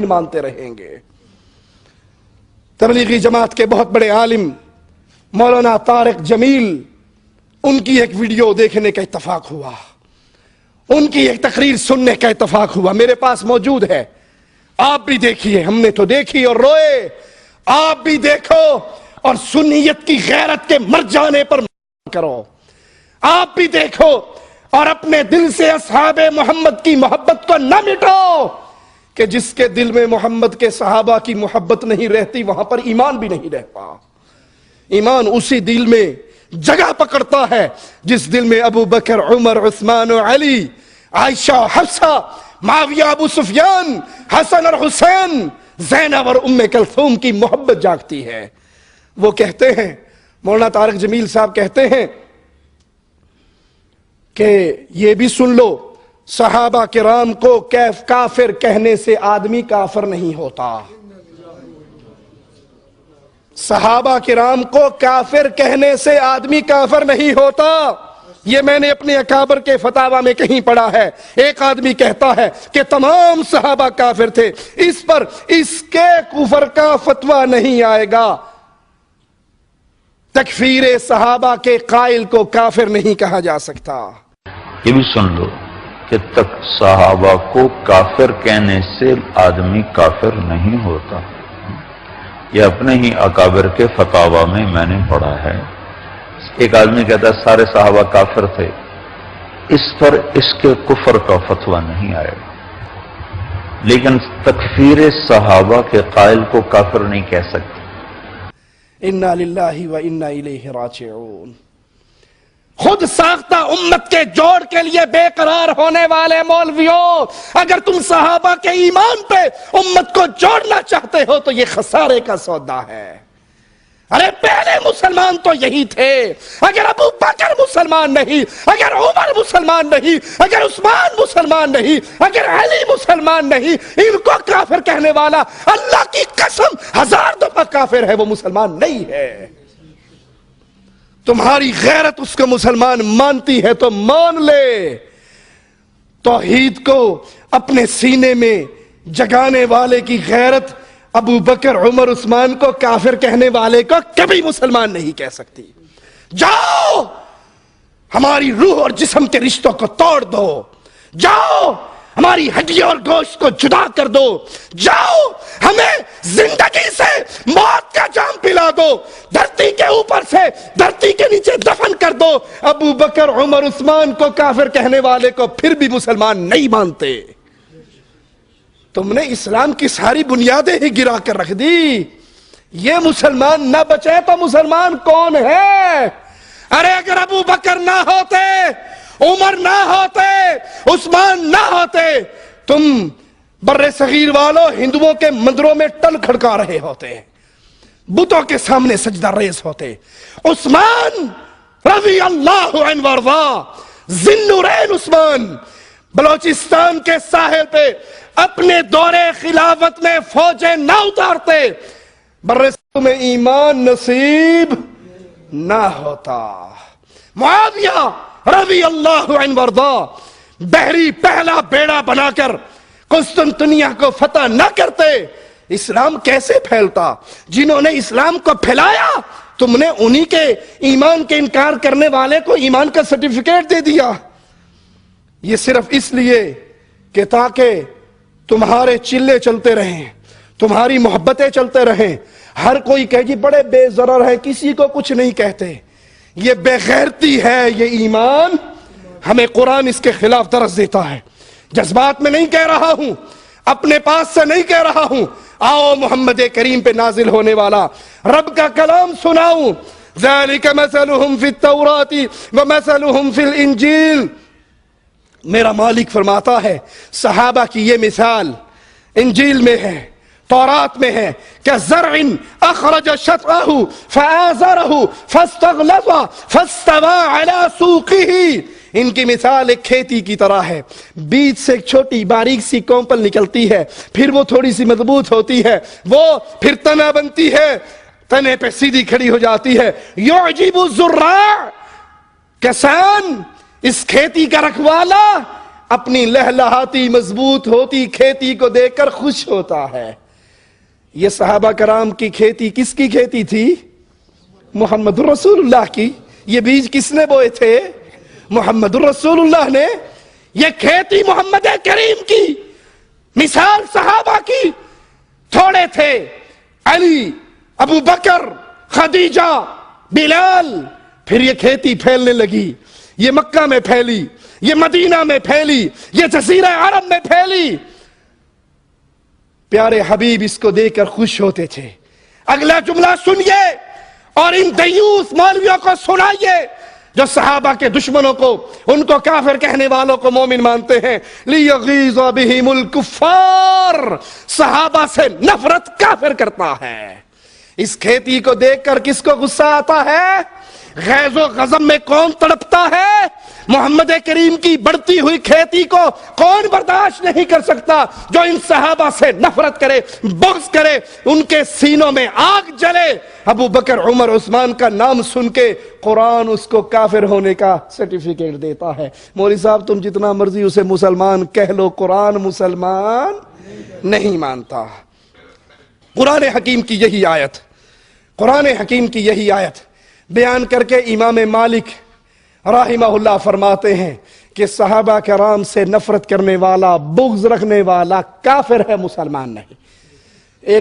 مانتے رہیں گے۔ تبلیغی جماعت کے بہت بڑے عالم مولانا طارق جمیل، ان کی ایک ویڈیو دیکھنے کا اتفاق ہوا، ان کی ایک تقریر سننے کا اتفاق ہوا، میرے پاس موجود ہے، آپ بھی دیکھیے، ہم نے تو دیکھی اور روئے، آپ بھی دیکھو اور سنیت کی غیرت کے مر جانے پر کرو، آپ بھی دیکھو اور اپنے دل سے اصحاب محمد کی محبت کو نہ مٹاؤ، کہ جس کے دل میں محمد کے صحابہ کی محبت نہیں رہتی وہاں پر ایمان بھی نہیں رہتا۔ ایمان اسی دل میں جگہ پکڑتا ہے جس دل میں ابو بکر، عمر، عثمان و علی، عائشہ، حفصہ، معاویہ، ابو سفیان، حسن اور حسین، زینب اور ام کلثوم کی محبت جاگتی ہے۔ وہ کہتے ہیں، مولانا طارق جمیل صاحب کہتے ہیں کہ یہ بھی سن لو، صحابہ کرام کو کافر کہنے سے آدمی کافر نہیں ہوتا۔ صحابہ کرام کو کافر کہنے سے آدمی کافر نہیں ہوتا، یہ میں نے اپنے اکابر کے فتاوی میں کہیں پڑھا ہے۔ ایک آدمی کہتا ہے کہ تمام صحابہ کافر تھے، اس پر اس کے کفر کا فتویٰ نہیں آئے گا۔ تکفیر صحابہ کے قائل کو کافر نہیں کہا جا سکتا۔ یہ بھی سن لو کہ تک صحابہ کو کافر کہنے سے آدمی کافر نہیں ہوتا، یہ اپنے ہی اکابر کے فتاوی میں میں نے پڑھا ہے۔ ایک آدمی کہتا ہے سارے صحابہ کافر تھے، اس پر اس کے کفر کا فتویٰ نہیں آئے گا، لیکن تکفیر صحابہ کے قائل کو کافر نہیں کہہ سکتے۔ انا للہ و انا الیہ راجعون۔ خود ساختہ امت کے جوڑ کے لیے بے قرار ہونے والے مولویوں، اگر تم صحابہ کے ایمان پہ امت کو جوڑنا چاہتے ہو تو یہ خسارے کا سودا ہے۔ ارے پہلے مسلمان تو یہی تھے، اگر ابو بکر مسلمان نہیں، اگر عمر مسلمان نہیں، اگر عثمان مسلمان نہیں، اگر علی مسلمان نہیں، ان کو کافر کہنے والا اللہ کی قسم 1000 دفعہ کافر ہے، وہ مسلمان نہیں ہے۔ تمہاری غیرت اس کو مسلمان مانتی ہے تو مان لے۔ توحید کو اپنے سینے میں جگانے والے کی غیرت ابو بکر، عمر، عثمان کو کافر کہنے والے کو کبھی مسلمان نہیں کہہ سکتی۔ جاؤ ہماری روح اور جسم کے رشتوں کو توڑ دو، جاؤ ہماری ہڈیوں اور گوشت کو جدا کر دو، جاؤ ہمیں زندگی سے موت کا جام پلا دو، دھرتی کے اوپر سے دھرتی کے نیچے دفن کر دو۔ ابو بکر، عمر، عثمان کو کافر کہنے والے کو پھر بھی مسلمان نہیں مانتے۔ تم نے اسلام کی ساری بنیادیں ہی گرا کر رکھ دی۔ یہ مسلمان نہ بچے تو مسلمان کون ہے؟ ارے اگر ابو بکر نہ ہوتے، عمر نہ ہوتے، عثمان نہ ہوتے، تم بر صغیر والوں ہندوؤں کے مندروں میں ٹل کھڑکا رہے ہوتے، بتوں کے سامنے سجدہ ریز ہوتے۔ عثمان رضی اللہ عنہ وارضاہ، ذی النورین عثمان، بلوچستان کے ساحل پہ اپنے دور خلافت میں فوجیں نہ اتارتے، برصغیر میں ایمان نصیب نہ ہوتا۔ معاویہ رضی اللہ عنہ وارضاہ بحری پہلا بیڑا بنا کر قسطنطنیہ کو فتح نہ کرتے، اسلام کیسے پھیلتا؟ جنہوں نے اسلام کو پھیلایا تم نے انہی کے ایمان کے انکار کرنے والے کو ایمان کا سرٹیفکیٹ دے دیا۔ یہ صرف اس لیے کہ تاکہ تمہارے چلے چلتے رہیں، تمہاری محبتیں چلتے رہیں، ہر کوئی کہے جی بڑے بے ضرر ہیں، کسی کو کچھ نہیں کہتے۔ یہ بے غیرتی ہے، یہ ایمان ہمیں قرآن اس کے خلاف درس دیتا ہے۔ جذبات میں نہیں کہہ رہا ہوں، اپنے پاس سے نہیں کہہ رہا ہوں، آؤ محمد کریم پہ نازل ہونے والا رب کا کلام سناؤں۔ ذالک مثلہم فی التوراۃ ومثلہم فی الانجیل، میرا مالک فرماتا ہے صحابہ کی یہ مثال انجیل میں ہے، تورات میں ہے، کہ زرع اخرج شطأہ فآزرہ فاستغلظ فاستوى علی سوقہ، ان کی مثال ایک کھیتی کی طرح ہے، بیج سے ایک چھوٹی باریک سی کومپل نکلتی ہے، پھر وہ تھوڑی سی مضبوط ہوتی ہے، وہ پھر تنا بنتی ہے، تنے پہ سیدھی کھڑی ہو جاتی ہے۔ یعجب الزراع، کسان، اس کھیتی کا رکھوالا اپنی لہلہاتی مضبوط ہوتی کھیتی کو دیکھ کر خوش ہوتا ہے۔ یہ صحابہ کرام کی کھیتی کس کی کھیتی تھی؟ محمد الرسول اللہ کی۔ یہ بیج کس نے بوئے تھے؟ محمد الرسول اللہ نے۔ یہ کھیتی محمد کریم کی، مثال صحابہ کی تھوڑے تھے، علی، ابو بکر، خدیجہ، بلال۔ پھر یہ کھیتی پھیلنے لگی، یہ مکہ میں پھیلی، یہ مدینہ میں پھیلی، یہ جزیرہ عرب میں پھیلی۔ پیارے حبیب اس کو دیکھ کر خوش ہوتے تھے۔ اگلا جملہ سنیے اور ان دیوس مولویوں کو سنائیے جو صحابہ کے دشمنوں کو، ان کو کافر کہنے والوں کو مومن مانتے ہیں۔ لِيَغِيظَ بِهِمُ الْكُفَّارِ، صحابہ سے نفرت کافر کرتا ہے۔ اس کھیتی کو دیکھ کر کس کو غصہ آتا ہے؟ غیظ و غضب میں کون تڑپتا ہے؟ محمد کریم کی بڑھتی ہوئی کھیتی کو کون برداشت نہیں کر سکتا؟ جو ان صحابہ سے نفرت کرے، بغض کرے، ان کے سینوں میں آگ جلے۔ ابو بکر، عمر، عثمان کا نام سن کے قرآن اس کو کافر ہونے کا سرٹیفکیٹ دیتا ہے۔ مولوی صاحب تم جتنا مرضی اسے مسلمان کہہ لو، قرآن مسلمان نہیں مانتا۔ قرآن حکیم کی یہی آیت، قرآن حکیم کی یہی آیت بیان کر کے امام مالک رحمہ اللہ فرماتے ہیں کہ صحابہ کرام سے نفرت کرنے والا، بغض رکھنے والا کافر ہے، مسلمان نہیں۔